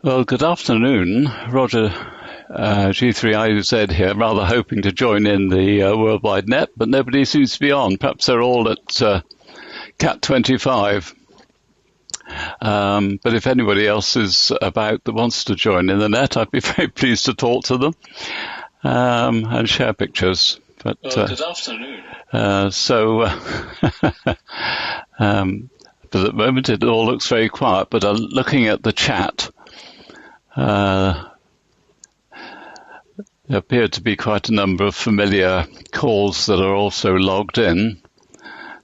Well, good afternoon. Roger, G3IUZ here, rather hoping to join in the worldwide net, but nobody seems to be on. Perhaps they're all at CAT 25. But if anybody else is about that wants to join in the net, I'd be very pleased to talk to them and share pictures. But good afternoon. But at the moment it all looks very quiet, but looking at the chat, there appear to be quite a number of familiar calls that are also logged in.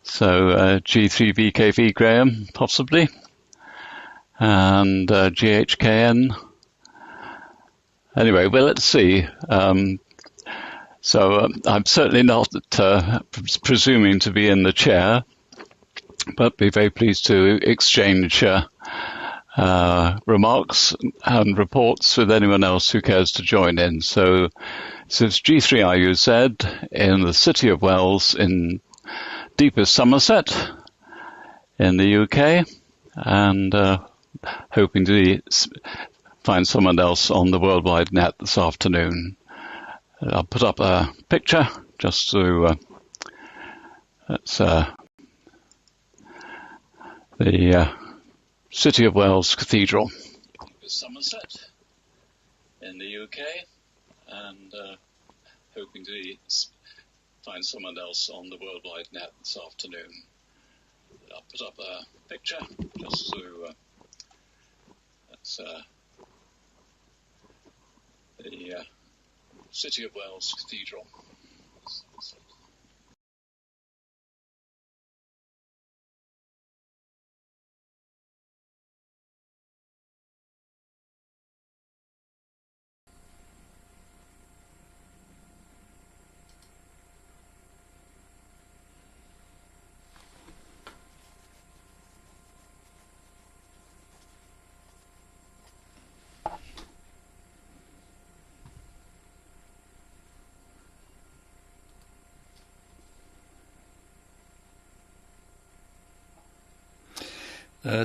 So G3VKV Graham, possibly, and GHKN. Anyway, well, let's see. I'm certainly not presuming to be in the chair, but be very pleased to exchange remarks and reports with anyone else who cares to join in. So this is G3IUZ in the city of Wells in deepest Somerset in the UK, and hoping to find someone else on the worldwide net this afternoon. I'll put up a picture just to that's the City of Wells Cathedral. Somerset in the UK, and hoping to find someone else on the worldwide net this afternoon. I'll put up a picture just to that's the City of Wells Cathedral.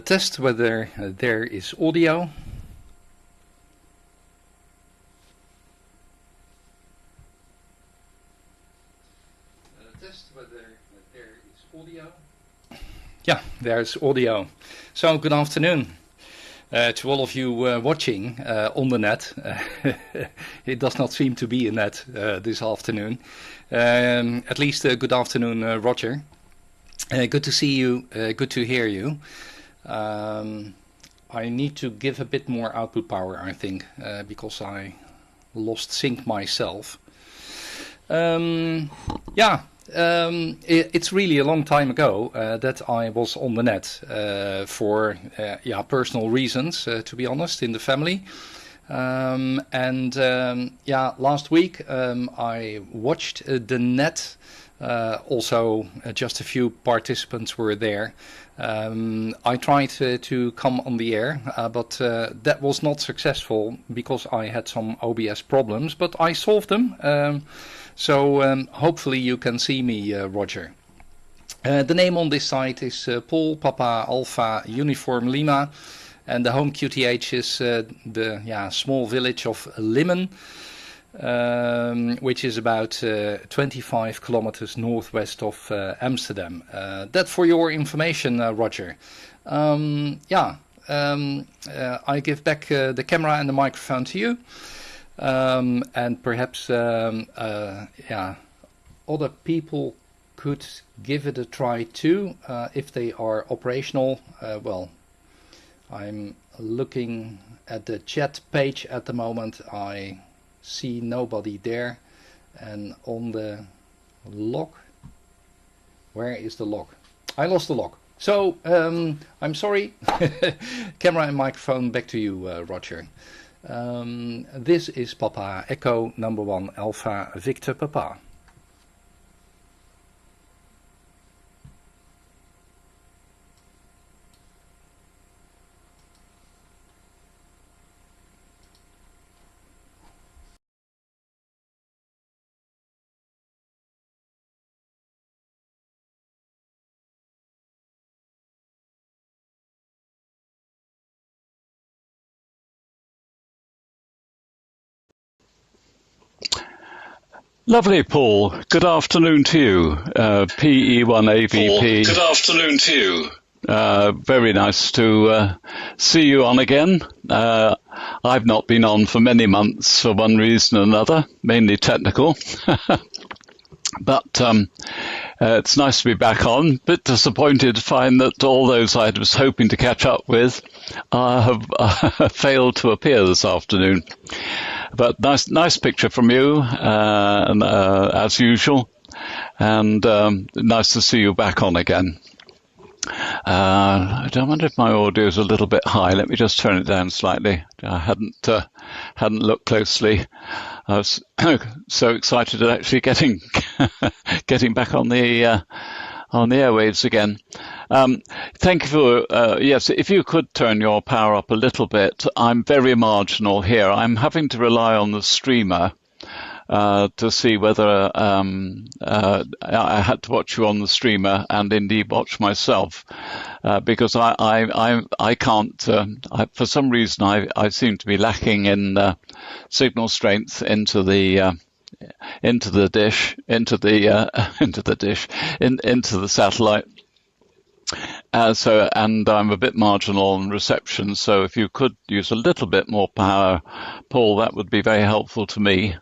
Test whether there is audio. Test whether there is audio. Yeah, there's audio. So good afternoon to all of you watching on the net. It does not seem to be a net this afternoon. At least good afternoon, Roger. Good to see you, good to hear you. I need to give a bit more output power, I think, because I lost sync myself. It's really a long time ago that I was on the net for personal reasons, to be honest, in the family. Last week I watched the net. Also, just a few participants were there. I tried to come on the air, but that was not successful because I had some OBS problems, but I solved them. So hopefully you can see me, Roger. The name on this site is Paul Papa Alpha Uniform Lima, and the home QTH is the small village of Limmen, which is about 25 kilometers northwest of Amsterdam. That for your information, Roger. I give back the camera and the microphone to you, and perhaps other people could give it a try too if they are operational. Well, I'm looking at the chat page at the moment. I see nobody there, and on the log, where is the log? I lost the log. So I'm sorry. Camera and microphone back to you, Roger. This is Papa Echo #1 Alpha Victor Papa. Lovely, Paul. Good afternoon to you. PE1AVP. Paul, good afternoon to you. Very nice to see you on again. I've not been on for many months for one reason or another, mainly technical. But it's nice to be back on. Bit disappointed to find that all those I was hoping to catch up with have failed to appear this afternoon. But nice picture from you, as usual, and nice to see you back on again. I wonder if my audio is a little bit high. Let me just turn it down slightly. I hadn't looked closely. I was so excited at actually getting back on the airwaves again. Thank you for, yes, if you could turn your power up a little bit. I'm very marginal here. I'm having to rely on the streamer to see whether I had to watch you on the streamer and indeed watch myself because I can't, for some reason I seem to be lacking in signal strength into the satellite. And I'm a bit marginal on reception, so if you could use a little bit more power, Paul, that would be very helpful to me.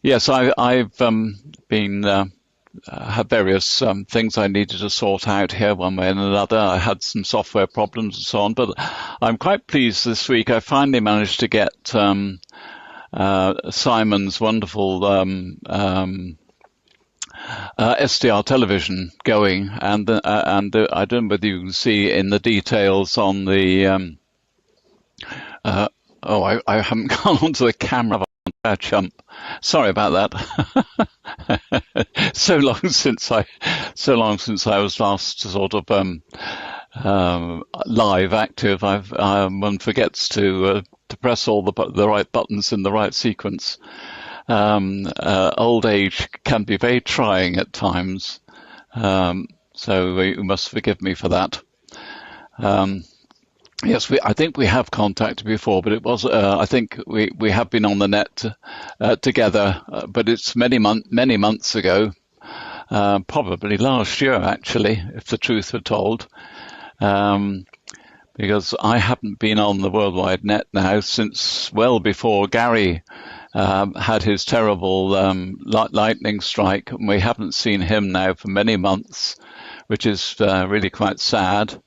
Yes, I've been had various things I needed to sort out here one way and another. I had some software problems and so on, but I'm quite pleased this week. I finally managed to get Simon's wonderful SDR television going, and I don't know whether you can see in the details on the I haven't gone onto the camera. Chump. Sorry about that. so long since I was last sort of live active. One forgets to press all the right buttons in the right sequence. Old age can be very trying at times, so you must forgive me for that. Yes, I think we have contacted before, but it was I think we have been on the net together, but it's many months ago, probably last year actually, if the truth were told. Because I haven't been on the Worldwide Net now since well before Gary had his terrible lightning strike, and we haven't seen him now for many months, which is really quite sad.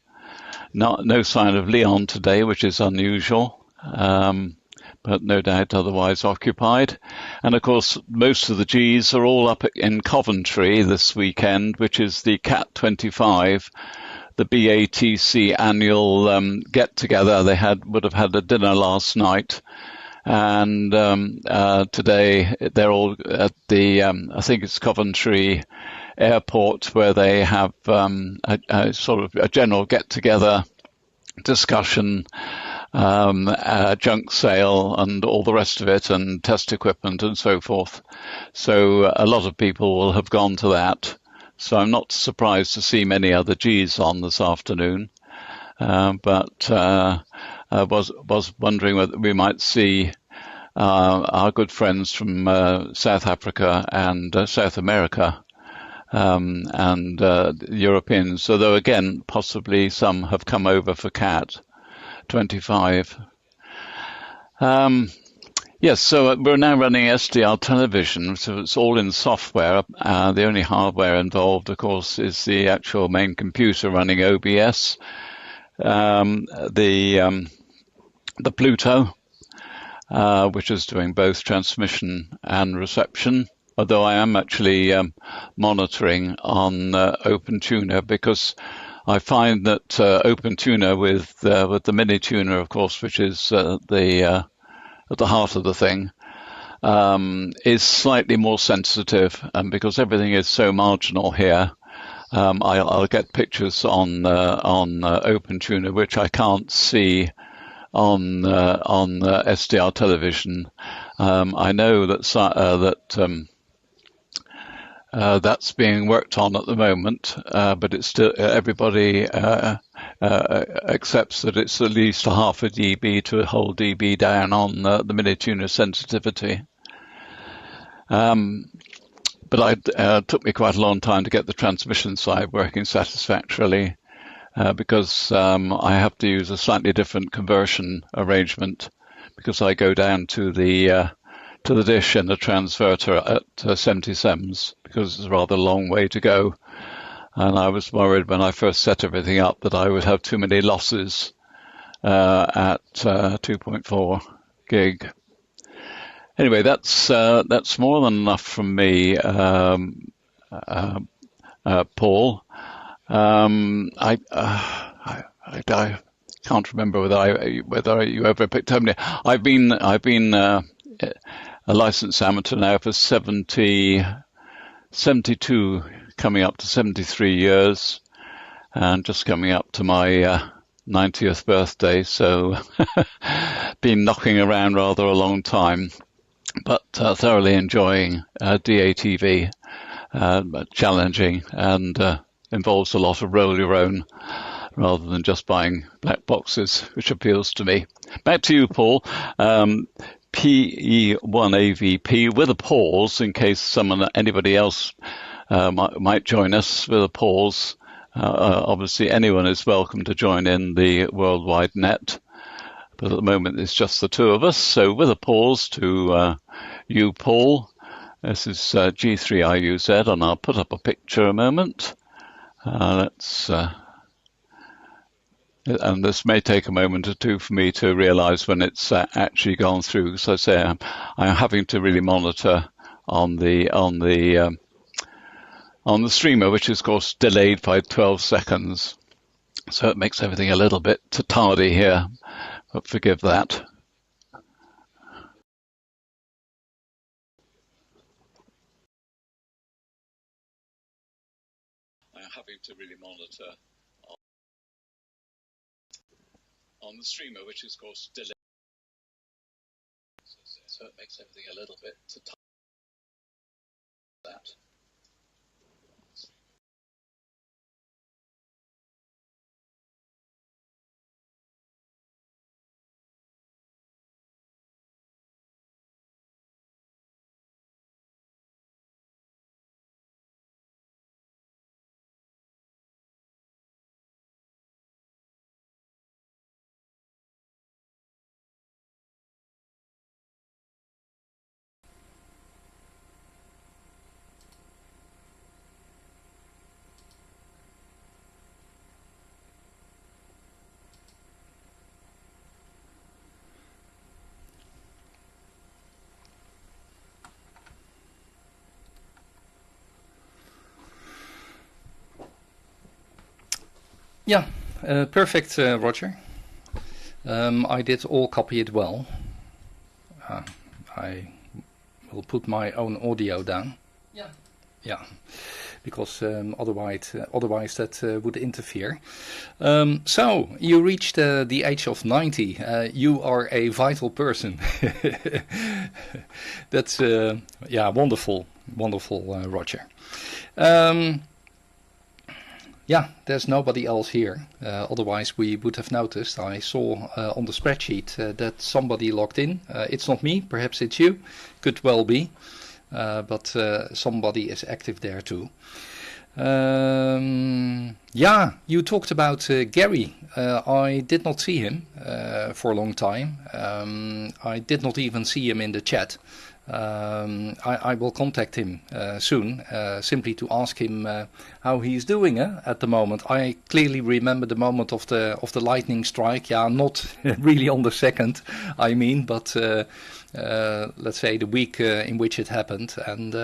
No sign of Leon today, which is unusual, but no doubt otherwise occupied. And of course, most of the Gs are all up in Coventry this weekend, which is the CAT 25, the BATC annual get-together. They would have had a dinner last night. And today they're all at the, I think it's Coventry Airport, where they have a sort of a general get-together discussion, junk sale and all the rest of it, and test equipment and so forth. So a lot of people will have gone to that. So I'm not surprised to see many other Gs on this afternoon. But I was wondering whether we might see our good friends from South Africa and South America and Europeans, although again possibly some have come over for CAT 25. Yes, so we're now running SDR television, so it's all in software. The only hardware involved, of course, is the actual main computer running OBS, the Pluto, which is doing both transmission and reception. Although I am actually monitoring on OpenTuner, because I find that OpenTuner with the mini tuner, of course, which is at the heart of the thing, is slightly more sensitive, and because everything is so marginal here, I'll get pictures on OpenTuner which I can't see on SDR television. I know that that's being worked on at the moment, but it's still everybody accepts that it's at least a half a dB to a whole dB down on the milli-tuner sensitivity. But it took me quite a long time to get the transmission side working satisfactorily, because I have to use a slightly different conversion arrangement, because I go down to the dish and the transverter at 77s, because it's a rather long way to go. And I was worried when I first set everything up that I would have too many losses at 2.4 gig. Anyway, that's more than enough from me, Paul. I can't remember whether you ever picked up. I've been a licensed amateur now for 72, coming up to 73 years, and just coming up to my 90th birthday. So been knocking around rather a long time, but thoroughly enjoying DATV. Challenging and involves a lot of roll your own rather than just buying black boxes, which appeals to me. Back to you, Paul. PE1AVP with a pause in case anybody else might join us with a pause. Obviously, anyone is welcome to join in the worldwide net, but at the moment it's just the two of us. So with a pause to you, Paul. This is G3IUZ, and I'll put up a picture a moment. And this may take a moment or two for me to realise when it's actually gone through. So I say I'm having to really monitor on the streamer, which is of course delayed by 12 seconds. So it makes everything a little bit tardy here, but forgive that. Having to really monitor on the streamer, which is of course delayed. So it makes everything a little bit to that. Yeah, perfect, Roger. I did all copy it well. I will put my own audio down. Yeah, because otherwise that would interfere. So you reached the age of 90. You are a vital person. That's wonderful, Roger. Yeah, there's nobody else here. Otherwise we would have noticed. I saw on the spreadsheet that somebody logged in. It's not me, perhaps it's you. Could well be. But somebody is active there too. Yeah, you talked about Gary. I did not see him for a long time. I did not even see him in the chat. I will contact him soon, simply to ask him how he's doing at the moment. I clearly remember the moment of the lightning strike. Yeah, not really on the second, I mean, but let's say the week in which it happened, and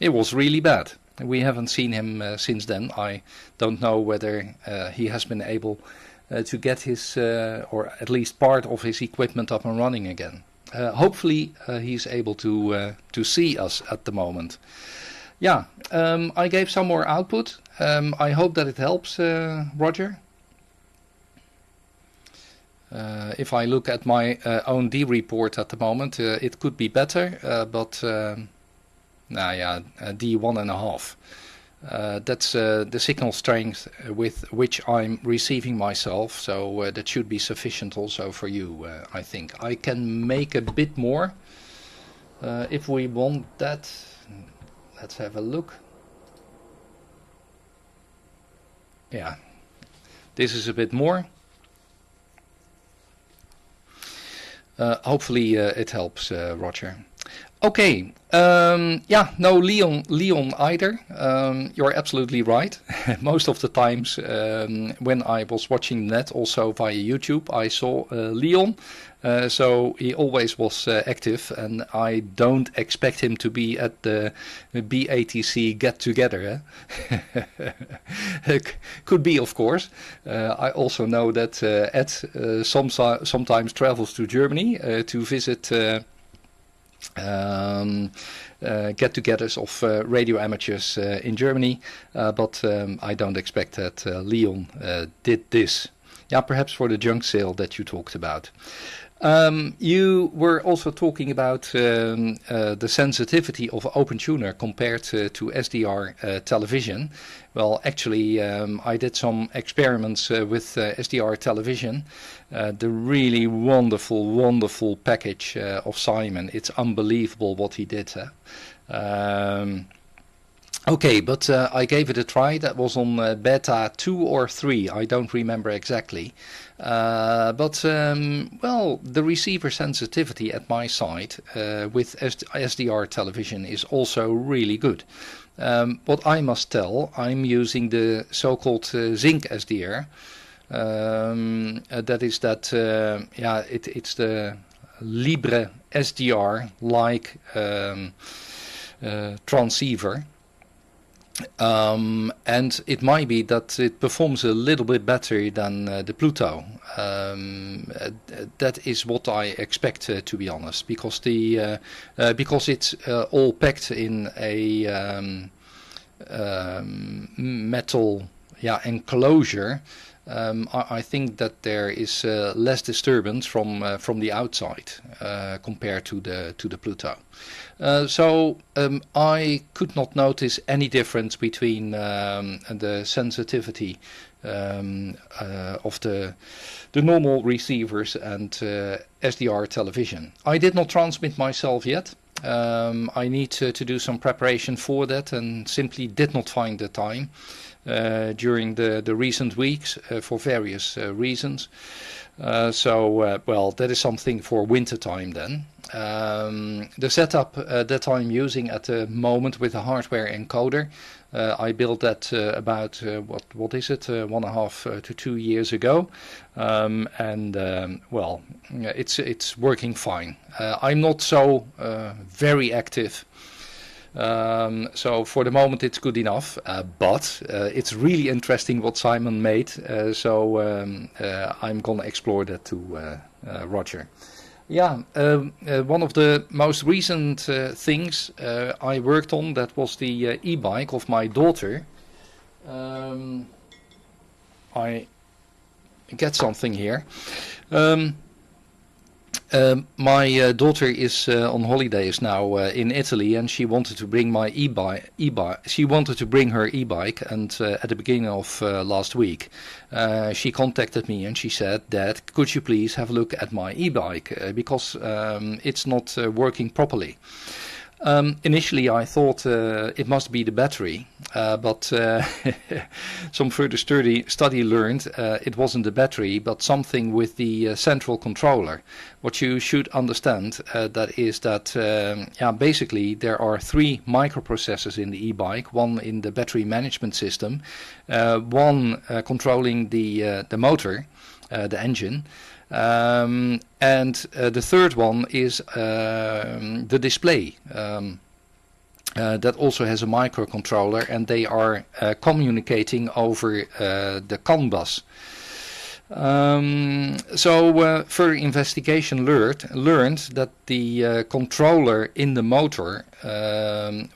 it was really bad. We haven't seen him since then. I don't know whether he has been able to get his, or at least part of his equipment up and running again. Hopefully he's able to see us at the moment. Yeah, I gave some more output. I hope that it helps, Roger. If I look at my own D report at the moment, it could be better, but D 1.5. That's the signal strength with which I'm receiving myself, so that should be sufficient also for you, I think. I can make a bit more if we want that. Let's have a look. Yeah, this is a bit more. Hopefully it helps, Roger. Okay, yeah, no Leon either. You're absolutely right. Most of the times when I was watching net, also via YouTube, I saw Leon. So he always was active, and I don't expect him to be at the BATC get-together. Could be, of course. I also know that Ed sometimes travels to Germany to visit get-togethers of radio amateurs in Germany, but I don't expect that Leon did this. Yeah, perhaps for the junk sale that you talked about. You were also talking about the sensitivity of OpenTuner compared to SDR television. Well, actually, I did some experiments with SDR television. The really wonderful package of Simon. It's unbelievable what he did. Okay, but I gave it a try. That was on beta 2 or 3. I don't remember exactly. But well, the receiver sensitivity at my side with SDR television is also really good. What I must tell, I'm using the so-called Zinc SDR. That is that, yeah, it's the Libre SDR-like transceiver. And it might be that it performs a little bit better than the Pluto. That is what I expect, to be honest, because because it's all packed in a metal enclosure. I think that there is less disturbance from the outside compared to the Pluto. So I could not notice any difference between the sensitivity of the normal receivers and SDR television. I did not transmit myself yet. I need to do some preparation for that and simply did not find the time during the recent weeks for various reasons. So, well, that is something for winter time then. The setup that I'm using at the moment with a hardware encoder, I built that about, what is it, 1.5 to 2 years ago. Well, it's working fine. I'm not so very active. So for the moment it's good enough, but it's really interesting what Simon made, so I'm gonna explore that too, Roger. Yeah, one of the most recent things I worked on, that was the e-bike of my daughter. I get something here. My daughter is on holidays now in Italy, and she wanted to bring my e-bike. She wanted to bring her e-bike, and at the beginning of last week, she contacted me and she said, "Dad, could you please have a look at my e-bike because it's not working properly." Initially I thought it must be the battery, but some further study learned it wasn't the battery, but something with the central controller. What you should understand that is that basically there are 3 microprocessors in the e-bike, one in the battery management system, one controlling the motor, the engine, and the third one is the display. That also has a microcontroller, and they are communicating over the CAN bus. So further investigation learned that the controller in the motor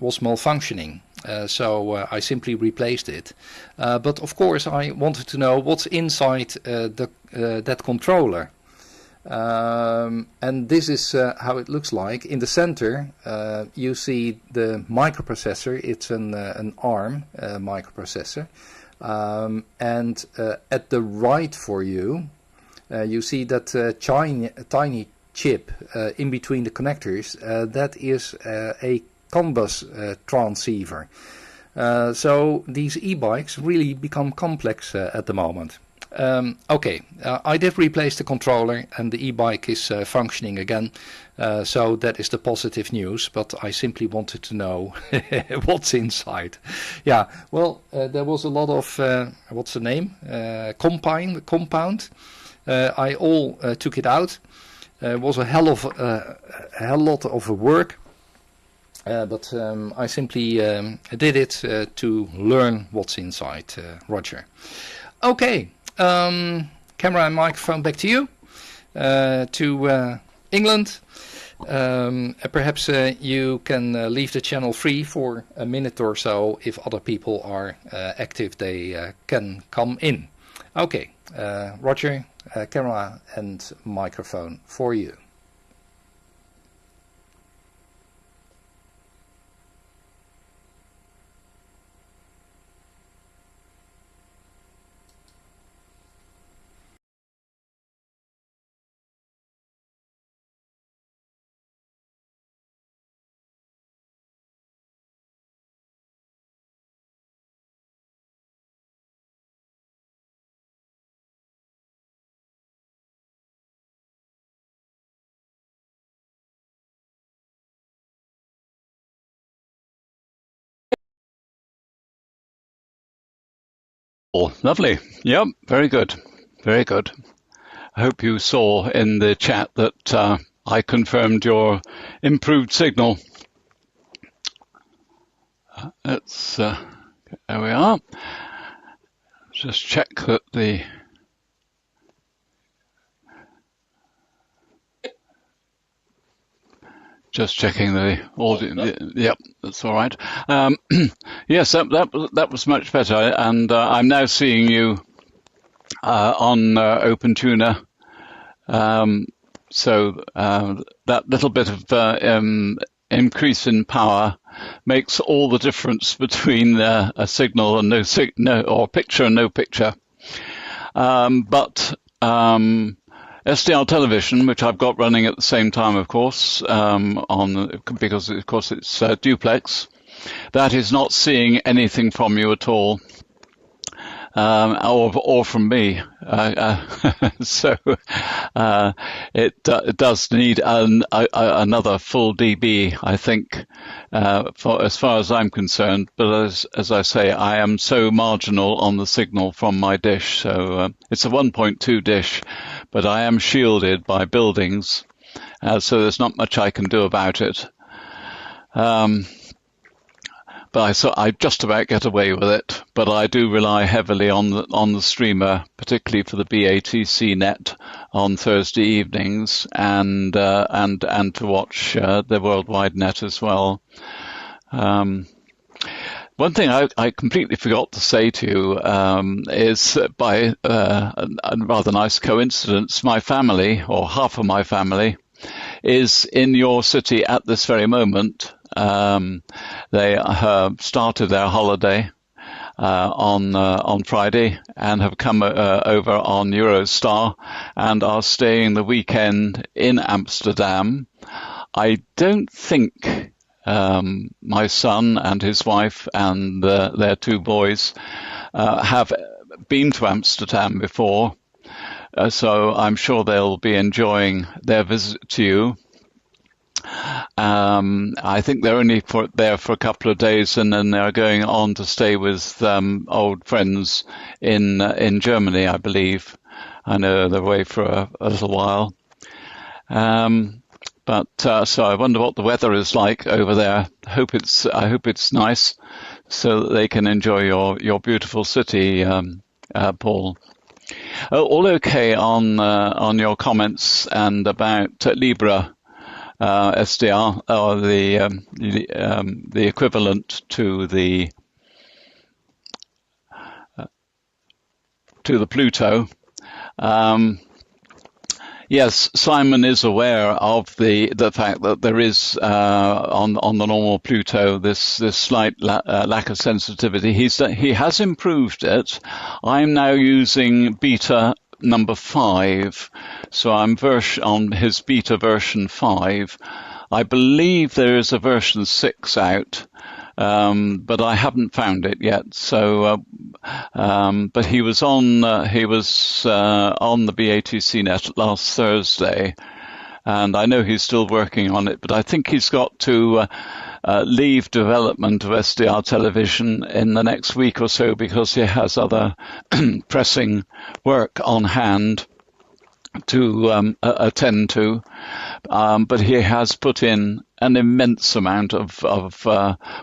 was malfunctioning. So I simply replaced it. But of course I wanted to know what's inside that controller. And this is how it looks like. In the center, you see the microprocessor. It's an ARM microprocessor. And at the right for you, you see that tiny chip in between the connectors. That is a CAN bus transceiver. So these e-bikes really become complex at the moment. Okay, I did replace the controller and the e-bike is functioning again. So that is the positive news, but I simply wanted to know what's inside. Yeah, well, there was a lot of, what's the name? Compound. I took it out. It was a hell lot of work. But I simply did it to learn what's inside, Roger. Okay, camera and microphone back to you, to England. Perhaps you can leave the channel free for a minute or so. If other people are active, they can come in. Okay, Roger, camera and microphone for you. Oh, lovely. Yep, very good. Very good. I hope you saw in the chat that I confirmed your improved signal. Let's, there we are. Just check that the... Just checking the audio. Yep, that's all right. Yes, that was much better, and I'm now seeing you on OpenTuner. So that little bit of increase in power makes all the difference between a signal and no or picture and no picture. But SDR television, which I've got running at the same time, of course, because of course it's duplex, that is not seeing anything from you at all, or from me. So it does need another full dB, I think, for as far as I'm concerned. But as I say, I am so marginal on the signal from my dish. So it's a 1.2 dish, but I am shielded by buildings, so there's not much I can do about it. But I just about get away with it. But I do rely heavily on the streamer, particularly for the BATC net on Thursday evenings, and to watch the worldwide net as well. One thing I completely forgot to say to you is by a rather nice coincidence, my family, or half of my family, is in your city at this very moment. They started their holiday on Friday and have come over on Eurostar and are staying the weekend in Amsterdam. I don't think my son and his wife and their two boys have been to Amsterdam before, so I'm sure they'll be enjoying their visit to you. I think they're only there for a couple of days, and then they're going on to stay with old friends in Germany, I believe. I know they're away for a little while. But so I wonder what the weather is like over there. I hope it's nice, so that they can enjoy your beautiful city, Paul. All okay on your comments and about Libra. SDR, or the equivalent to the Pluto. Yes, Simon is aware of the fact that there is on the normal Pluto this slight lack of sensitivity. He has improved it. I'm now using beta number 5, so I'm on his beta version 5. I believe there is a version 6 out, but I haven't found it yet. So, but he was on the BATC net last Thursday, and I know he's still working on it. But I think he's got to leave development of SDR television in the next week or so because he has other pressing work on hand to attend to, but he has put in an immense amount of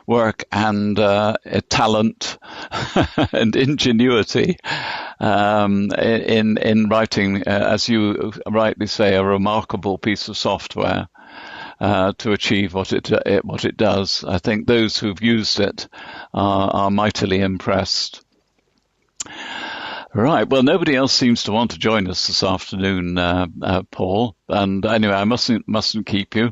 work and talent and ingenuity in writing, as you rightly say, a remarkable piece of software to achieve what it does. I think those who've used it are mightily impressed. Right. Well, nobody else seems to want to join us this afternoon, Paul. And anyway, I mustn't keep you,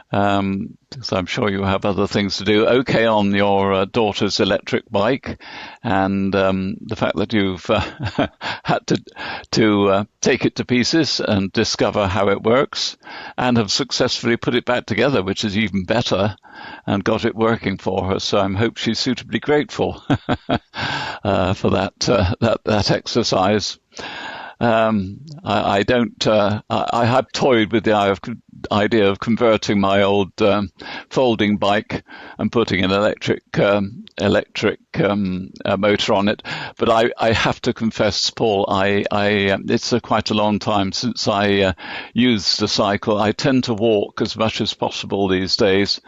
because I'm sure you have other things to do. Okay, on your daughter's electric bike, and the fact that you've had to take it to pieces and discover how it works, and have successfully put it back together, which is even better, and got it working for her. So I hope she's suitably grateful for that exercise. I have toyed with the idea of converting my old folding bike and putting an electric motor on it, but I have to confess, Paul, it's quite a long time since I used a cycle. I tend to walk as much as possible these days.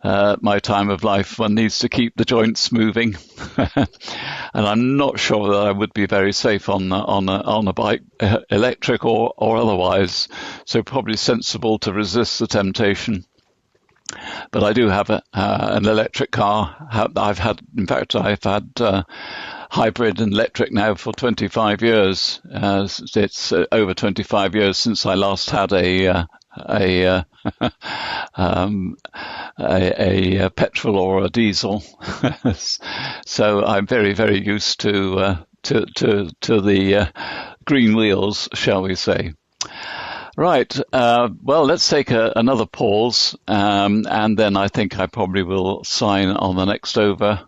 My time of life, one needs to keep the joints moving, and I'm not sure that I would be very safe on a bike, electric or otherwise. So probably sensible to resist the temptation. But I do have an electric car. I've had hybrid and electric now for 25 years. It's over 25 years since I last had a petrol or a diesel. So I'm very, very used to the green wheels, shall we say. Right. Well, let's take another pause, and then I think I probably will sign on the next over,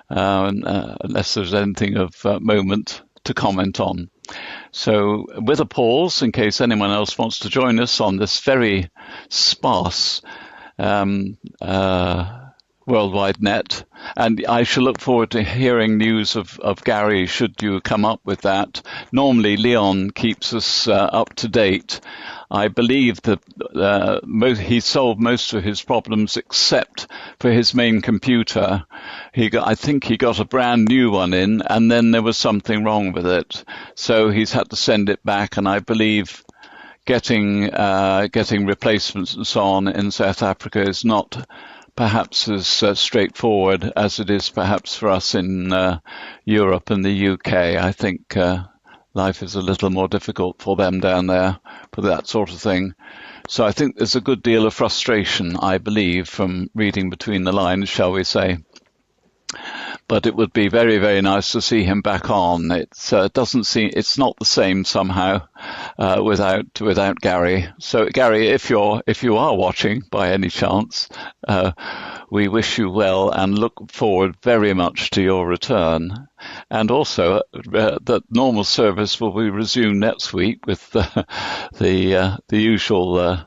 unless there's anything of moment to comment on. So with a pause, in case anyone else wants to join us on this very sparse worldwide net. And I shall look forward to hearing news of Gary, should you come up with that. Normally, Leon keeps us up to date. I believe that he solved most of his problems except for his main computer. I think he got a brand new one in, and then there was something wrong with it. So he's had to send it back, and I believe getting replacements and so on in South Africa is not perhaps as straightforward as it is perhaps for us in Europe and the UK. I think life is a little more difficult for them down there for that sort of thing. So I think there's a good deal of frustration, I believe, from reading between the lines, shall we say. But it would be very, very nice to see him back on. It's not the same somehow without Gary. So Gary, if you are watching by any chance, we wish you well and look forward very much to your return. And also that normal service will be resumed next week with the usual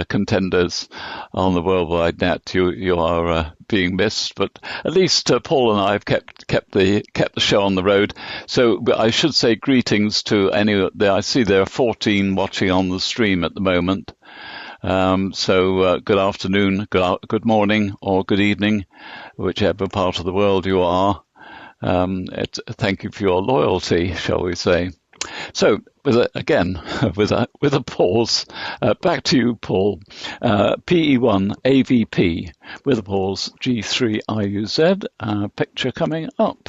contenders on the worldwide net. You are being missed, but at least Paul and I have kept the show on the road. So I should say greetings to I see there are 14 watching on the stream at the moment. So good afternoon, good morning, or good evening, whichever part of the world you are. Thank you for your loyalty, shall we say. So, with a pause, back to you, Paul. PE1 AVP with a pause, G3IUZ, picture coming up.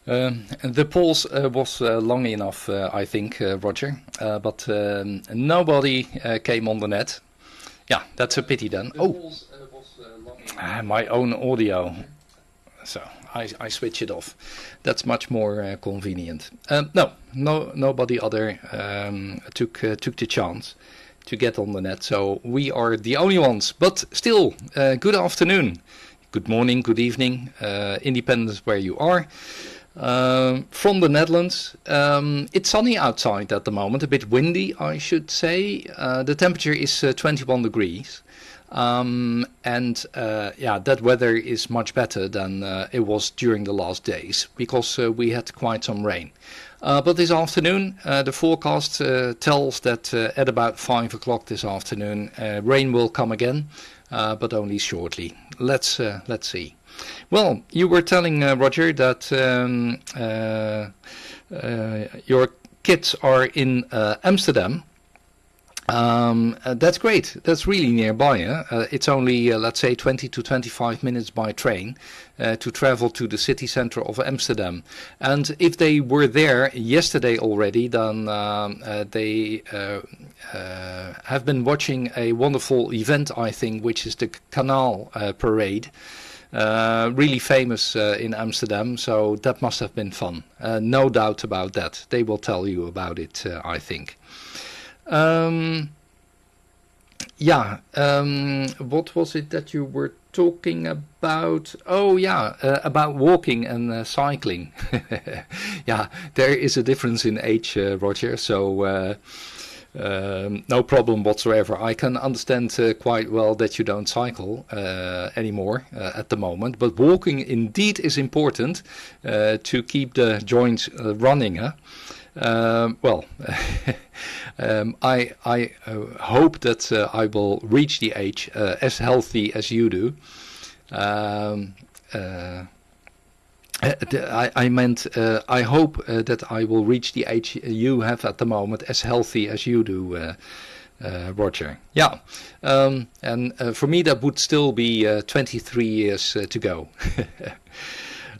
The pause was long enough, I think, Roger, but nobody came on the net. Yeah, that's a pity then. My own audio. So I switch it off. That's much more convenient. Nobody other took the chance to get on the net. So we are the only ones. But still, good afternoon, good morning, good evening, independent where you are. From the Netherlands, it's sunny outside at the moment, a bit windy, I should say. The temperature is 21 degrees. That weather is much better than it was during the last days, because we had quite some rain. But this afternoon, the forecast tells that at about 5 o'clock this afternoon, rain will come again, but only shortly. Let's see. Well, you were telling Roger that your kids are in Amsterdam. That's great. That's really nearby. It's only, let's say, 20 to 25 minutes by train to travel to the city center of Amsterdam. And if they were there yesterday already, then they have been watching a wonderful event, I think, which is the Canal Parade. Really famous in Amsterdam, so that must have been fun. No doubt about that. They will tell you about it, I think. What was it that you were talking about? Oh yeah, about walking and cycling. Yeah, there is a difference in age, Roger, so no problem whatsoever. I can understand quite well that you don't cycle anymore at the moment, but walking indeed is important to keep the joints running. I hope that I will reach the age as healthy as you do. I hope that I will reach the age you have at the moment as healthy as you do, Roger. Yeah, and for me that would still be 23 years to go.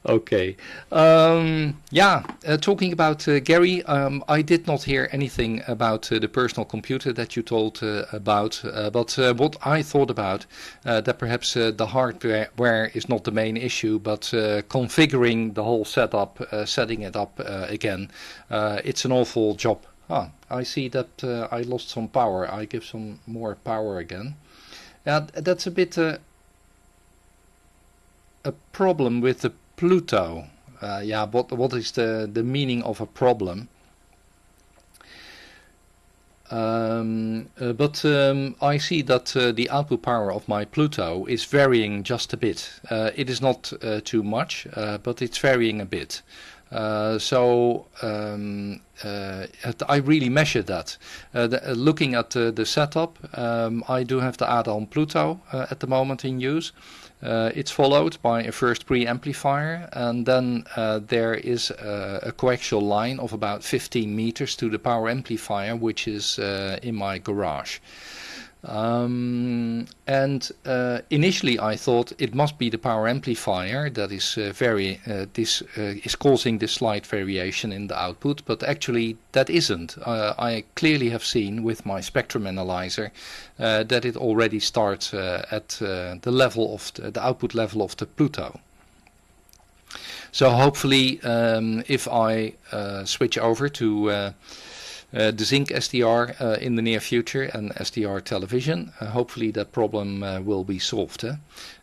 Okay. Talking about Gary, I did not hear anything about the personal computer that you told about, but what I thought about, that perhaps the hardware is not the main issue, but configuring the whole setup, setting it up again, it's an awful job. I see that I lost some power. I give some more power again. That's a bit a problem with the Pluto. What is the meaning of a problem? I see that the output power of my Pluto is varying just a bit. It is not too much, but it's varying a bit. I really measure that. Looking at the setup, I do have the add-on Pluto at the moment in use. It's followed by a first preamplifier, and then there is a coaxial line of about 15 meters to the power amplifier, which is in my garage. Initially I thought it must be the power amplifier that is is causing this slight variation in the output, but actually that isn't. I clearly have seen with my spectrum analyzer that it already starts at the level of the output level of the Pluto. So hopefully if I switch over to the Zinc SDR in the near future and SDR television, hopefully that problem will be solved.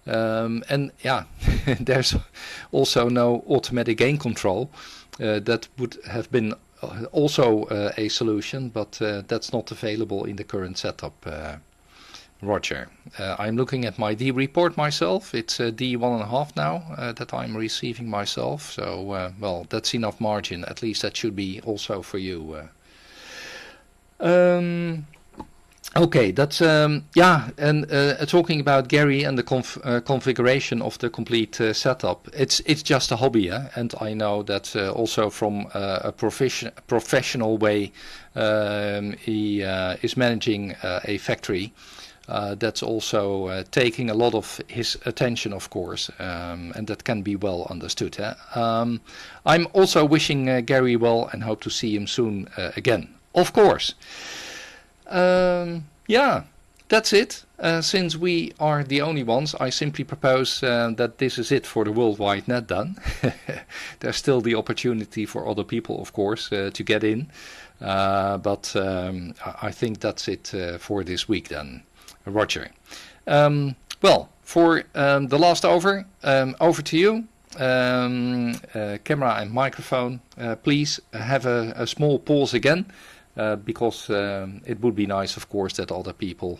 There's also no automatic gain control. That would have been also a solution, but that's not available in the current setup, Roger. I'm looking at my D report myself. It's D1.5 now that I'm receiving myself. So, that's enough margin. At least that should be also for you. Okay, that's talking about Gary and the configuration of the complete setup. It's just a hobby, and I know that also from a professional way he is managing a factory. That's also taking a lot of his attention, of course, and that can be well understood. I'm also wishing Gary well and hope to see him soon again, of course. Yeah, that's it. Since we are the only ones, I simply propose that this is it for the Worldwide Net done. There's still the opportunity for other people, of course, to get in. But I think that's it for this week then, Roger. Well, for the last over to you. Camera and microphone. Please have a small pause again. Because it would be nice, of course, that other people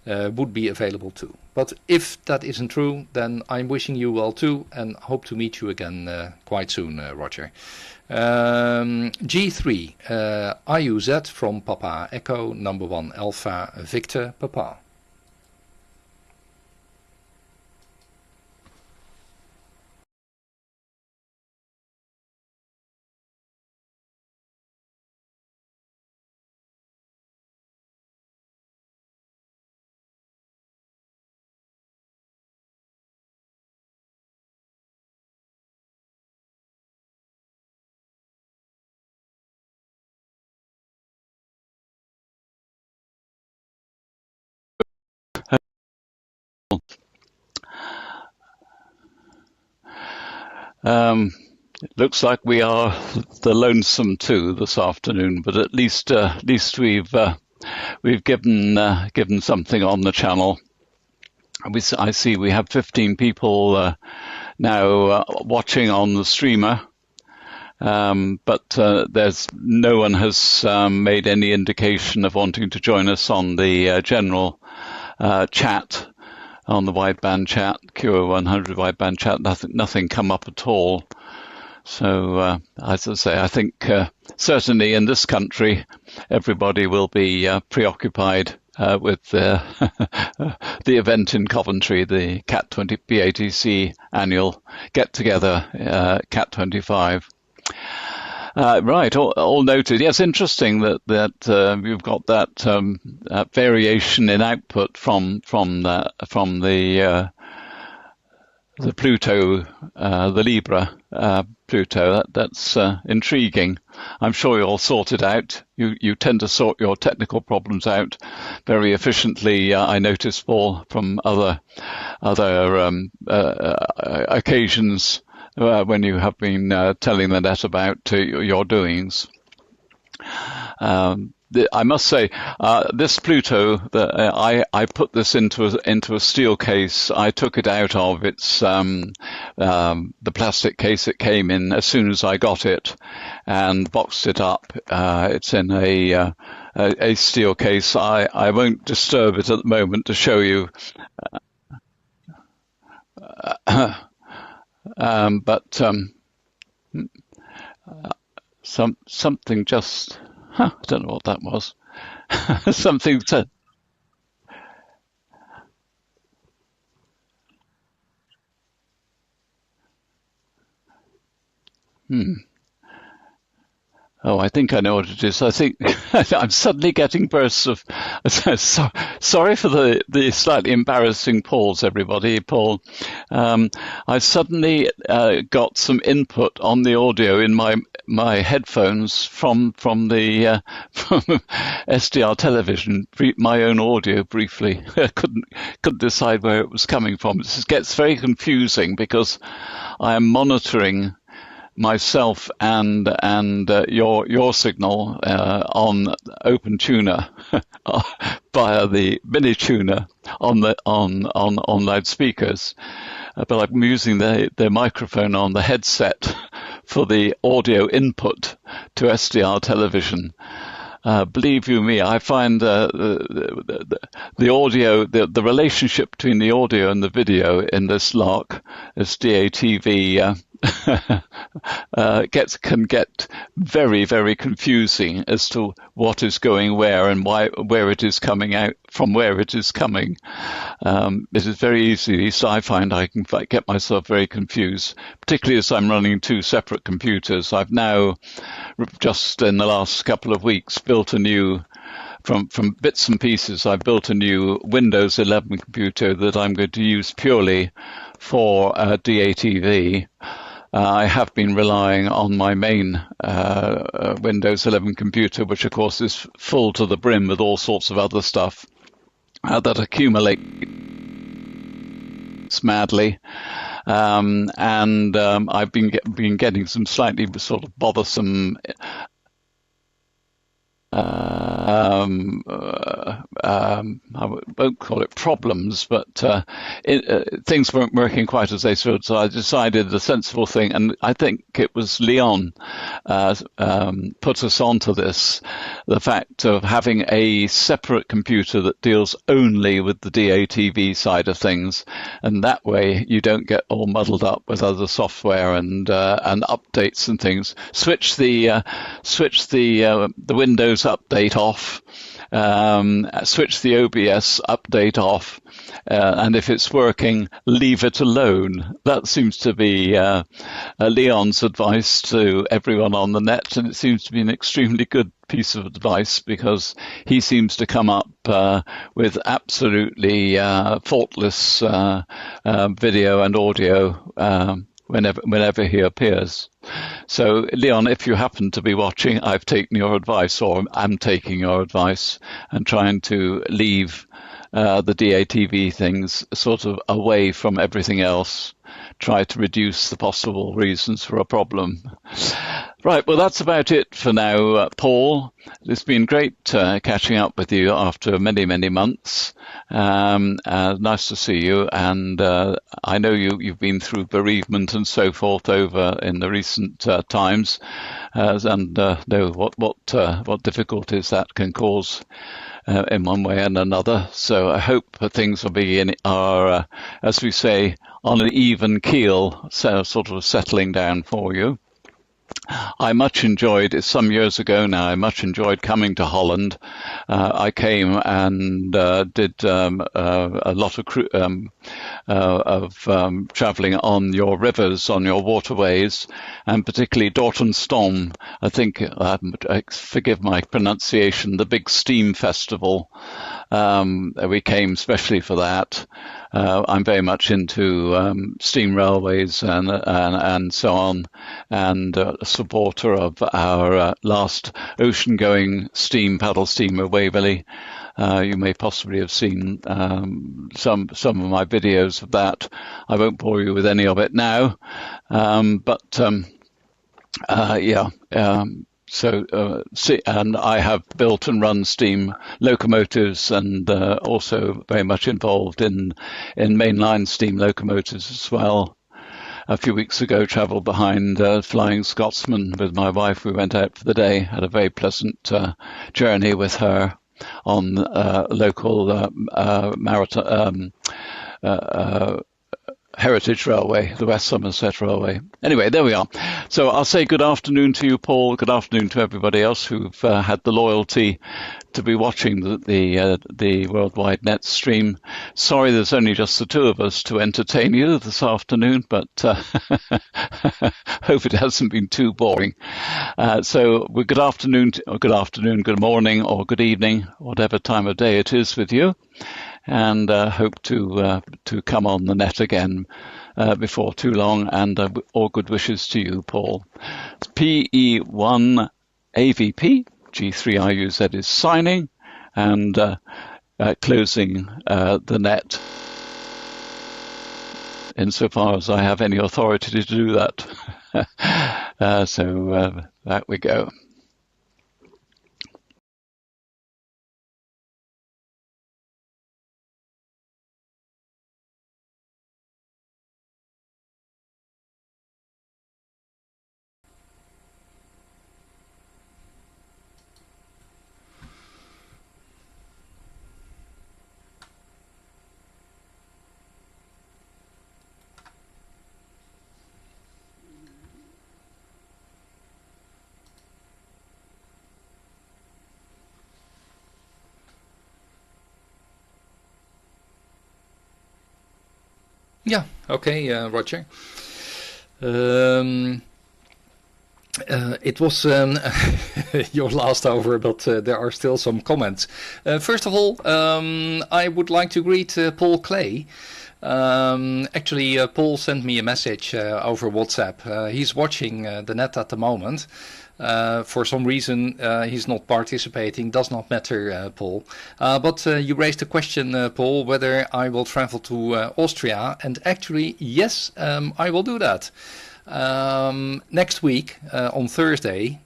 would be available too. But if that isn't true, then I'm wishing you well too, and hope to meet you again quite soon, Roger. G3, IUZ from Papa Echo, number 1 Alpha Victor Papa. It looks like we are the lonesome two this afternoon, but at least we've given something on the channel. I see we have 15 people now watching on the streamer, but there's no one has made any indication of wanting to join us on the general chat. On the wideband chat, QO-100 wideband chat, nothing come up at all. So, as I say, I think certainly in this country, everybody will be preoccupied with the event in Coventry, the CAT20 BATC annual get-together, CAT25. Right, all noted. Yes, interesting that you've got that variation in output from the Pluto, the Libra Pluto. That's intriguing. I'm sure you'll sort it out. You tend to sort your technical problems out very efficiently. I noticed, Paul, from other occasions. When you have been telling the net about your doings. I must say, this Pluto, I put this into a steel case. I took it out of its the plastic case it came in as soon as I got it, and boxed it up. It's in a steel case. I won't disturb it at the moment to show you. But something just, I don't know what that was. Something said. Oh, I think I know what it is. I think I'm suddenly getting bursts of. Sorry for the slightly embarrassing pause, everybody. Paul, I suddenly got some input on the audio in my headphones from the from SDR television. My own audio briefly. I couldn't decide where it was coming from. This gets very confusing because I am monitoring myself and your signal on Open Tuner via the mini tuner on loudspeakers, but I'm using the microphone on the headset for the audio input to SDR television. Believe you me, I find the audio, the relationship between the audio and the video in this lock, this DATV, can get very, very confusing as to what is going where and where it is coming out from where it is coming. It is very easy, so I find I can get myself very confused, particularly as I'm running two separate computers. I've now, just in the last couple of weeks, built a new from bits and pieces, I've built a new Windows 11 computer that I'm going to use purely for DATV. I have been relying on my main Windows 11 computer, which of course is full to the brim with all sorts of other stuff that accumulates madly. I've been getting some slightly sort of bothersome I won't call it problems, but things weren't working quite as they should. So I decided the sensible thing, and I think it was Leon put us onto this, the fact of having a separate computer that deals only with the DATV side of things, and that way you don't get all muddled up with other software and updates and things. Switch the Windows update off, switch the OBS update off, and if it's working, leave it alone. That seems to be Leon's advice to everyone on the net, and it seems to be an extremely good piece of advice, because he seems to come up with absolutely faultless video and audio whenever he appears. So, Leon, if you happen to be watching, I've taken your advice, or am taking your advice, and trying to leave the DATV things sort of away from everything else. Try to reduce the possible reasons for a problem. Right, well, that's about it for now, Paul. It's been great catching up with you after many, many months. Nice to see you, and I know you've been through bereavement and so forth over in the recent times, and know what difficulties that can cause in one way and another. So I hope things are as we say, on an even keel, so sort of settling down for you. I much enjoyed, it's some years ago now, I much enjoyed coming to Holland. I came and did a lot of travelling on your rivers, on your waterways, and particularly Dortonstom. I think, forgive my pronunciation, the big steam festival. We came especially for that. I'm very much into steam railways and so on, and a supporter of our last ocean-going steam paddle steamer Waverley. You may possibly have seen some of my videos of that. I won't bore you with any of it now, and I have built and run steam locomotives, and also very much involved in mainline steam locomotives as well. A few weeks ago, travelled behind Flying Scotsman with my wife. We went out for the day, had a very pleasant journey with her on local maritime Heritage Railway, the West Somerset Railway. Anyway, there we are. So I'll say good afternoon to you, Paul. Good afternoon to everybody else who've had the loyalty to be watching the Worldwide Net stream. Sorry there's only just the two of us to entertain you this afternoon, but hope it hasn't been too boring. So good afternoon, good morning, or good evening, whatever time of day it is with you. And hope to come on the net again before too long. And all good wishes to you, Paul. PE1 AVP G3IUZ is signing and closing the net, insofar as I have any authority to do that. So that we go. Yeah, okay, Roger. It was your last over, but there are still some comments. First of all, I would like to greet Paul Clay. Actually, Paul sent me a message over WhatsApp. He's watching the net at the moment. For some reason, he's not participating. Does not matter, Paul. But you raised a question, Paul, whether I will travel to Austria. And actually, yes, I will do that. Next week on Thursday,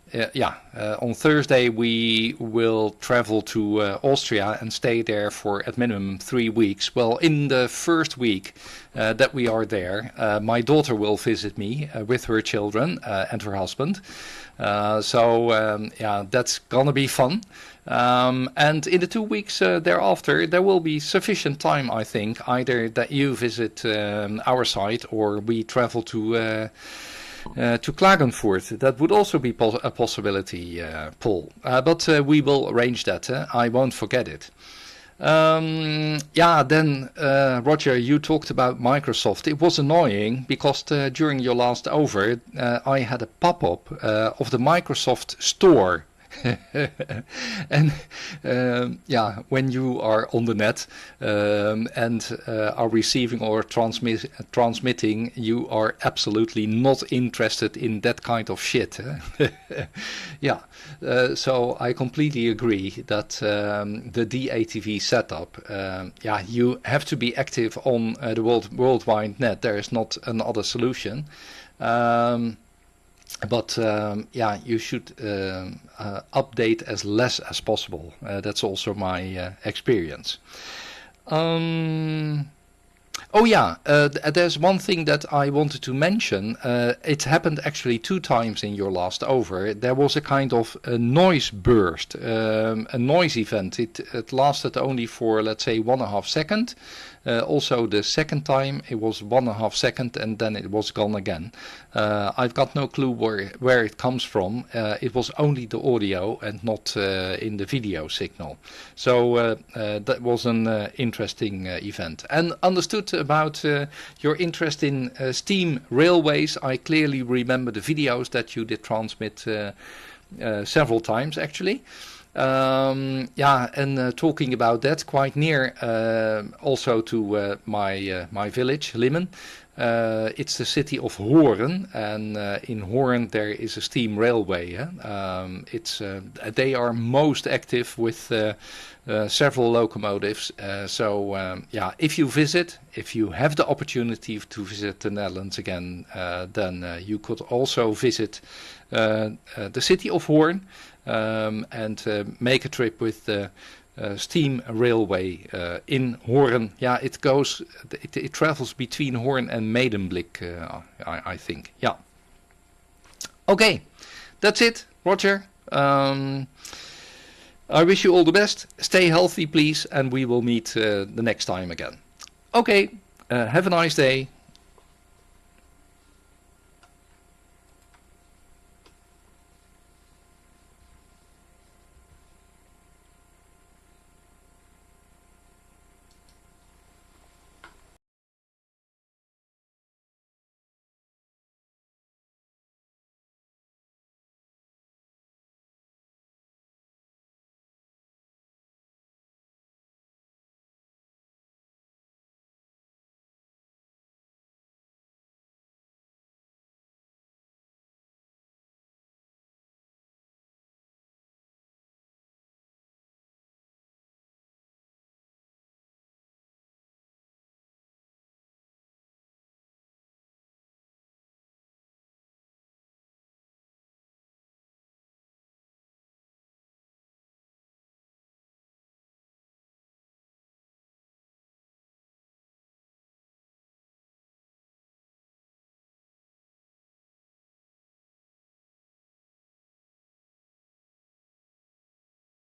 on Thursday we will travel to Austria and stay there for at minimum 3 weeks. Well, in the first week that we are there, my daughter will visit me with her children and her husband. That's gonna be fun. And in the 2 weeks thereafter, there will be sufficient time, I think, either that you visit our site or we travel to Klagenfurt. That would also be a possibility, Paul. But we will arrange that. I won't forget it. Then Roger, you talked about Microsoft. It was annoying because during your last over, I had a pop-up of the Microsoft store. And when you are on the net and are receiving or transmitting, you are absolutely not interested in that kind of shit. So I completely agree that the DATV setup, you have to be active on the worldwide net. There is not another solution. But you should update as less as possible. That's also my experience. There's one thing that I wanted to mention. It happened actually 2 times in your last over. There was a kind of a noise burst, a noise event. It lasted only for, let's say, 1.5 seconds. Also the second time it was 1.5 seconds and then it was gone again. I've got no clue where it comes from. It was only the audio and not in the video signal. So that was an interesting event. And understood about your interest in steam railways. I clearly remember the videos that you did transmit several times actually. Talking about that, quite near also to my village, Limmen. It's the city of Hoorn, and in Hoorn there is a steam railway. They are most active with several locomotives. If you have the opportunity to visit the Netherlands again, then you could also visit the city of Hoorn. And make a trip with the steam railway in Hoorn. It travels between Hoorn and Medemblik, I think. Yeah. Okay, that's it, Roger. I wish you all the best. Stay healthy, please, and we will meet the next time again. Okay, have a nice day.